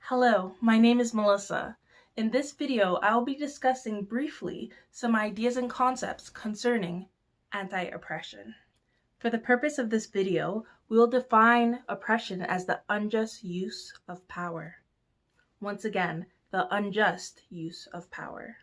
Hello, my name is Melissa. In this video, I will be discussing briefly some ideas and concepts concerning anti-oppression. For the purpose of this video, we will define oppression as the unjust use of power. Once again, the unjust use of power.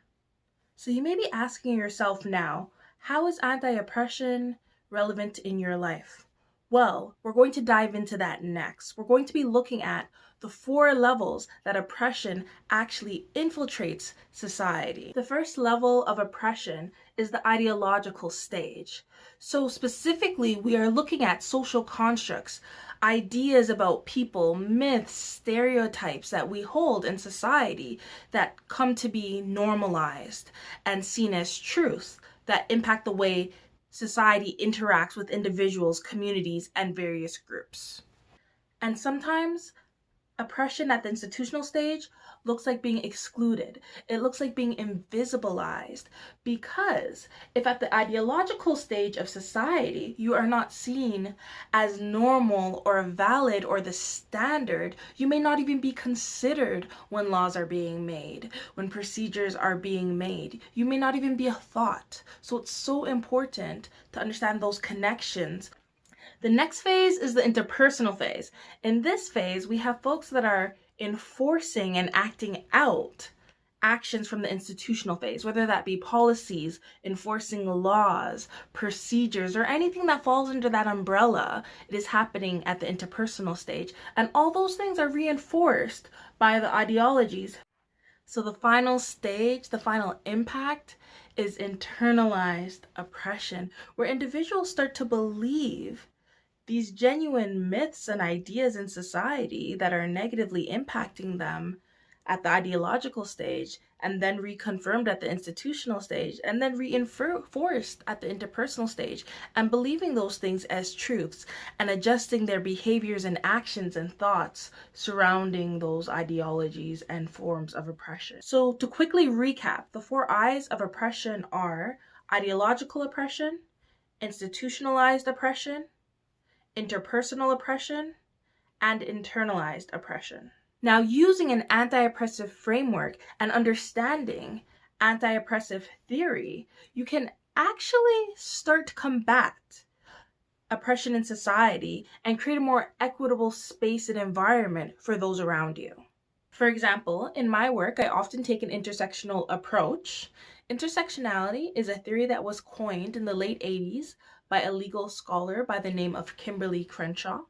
So you may be asking yourself now, how is anti-oppression relevant in your life? Well, we're going to dive into that next. We're going to be looking at the 4 levels that oppression actually infiltrates society. The first level of oppression is the ideological stage. So specifically, we are looking at social constructs, ideas about people, myths, stereotypes that we hold in society that come to be normalized and seen as truth that impact the way society interacts with individuals, communities, and various groups. And sometimes oppression at the institutional stage looks like being excluded. It looks like being invisibilized, because if at the ideological stage of society you are not seen as normal or valid or the standard, you may not even be considered when laws are being made, when procedures are being made. You may not even be a thought. So it's so important to understand those connections. The next phase is the interpersonal phase. In this phase, we have folks that are enforcing and acting out actions from the institutional phase, whether that be policies, enforcing laws, procedures, or anything that falls under that umbrella. It is happening at the interpersonal stage. And all those things are reinforced by the ideologies. So the final stage, the final impact, is internalized oppression, where individuals start to believe these genuine myths and ideas in society that are negatively impacting them at the ideological stage, and then reconfirmed at the institutional stage, and then reinforced at the interpersonal stage, and believing those things as truths and adjusting their behaviors and actions and thoughts surrounding those ideologies and forms of oppression. So to quickly recap, the 4 I's of oppression are ideological oppression, institutionalized oppression, interpersonal oppression, and internalized oppression. Now, using an anti-oppressive framework and understanding anti-oppressive theory, you can actually start to combat oppression in society and create a more equitable space and environment for those around you. For example, in my work, I often take an intersectional approach. Intersectionality is a theory that was coined in the late 80s by a legal scholar by the name of Kimberly Crenshaw.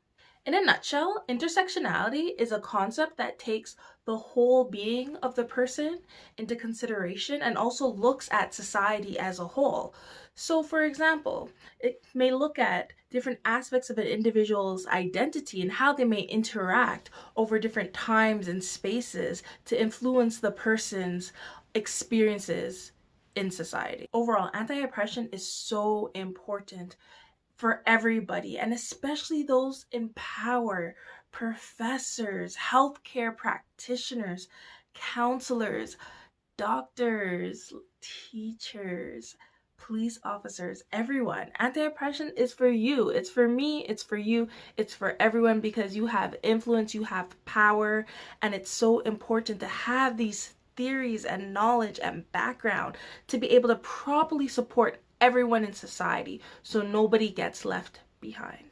In a nutshell, intersectionality is a concept that takes the whole being of the person into consideration and also looks at society as a whole. So, for example, it may look at different aspects of an individual's identity and how they may interact over different times and spaces to influence the person's experiences in society. Overall, anti-oppression is so important for everybody, and especially those in power, professors, healthcare practitioners, counselors, doctors, teachers, police officers, everyone. Anti-oppression is for you. It's for me, it's for you, it's for everyone, because you have influence, you have power, and it's so important to have these theories and knowledge and background to be able to properly support everyone in society so nobody gets left behind.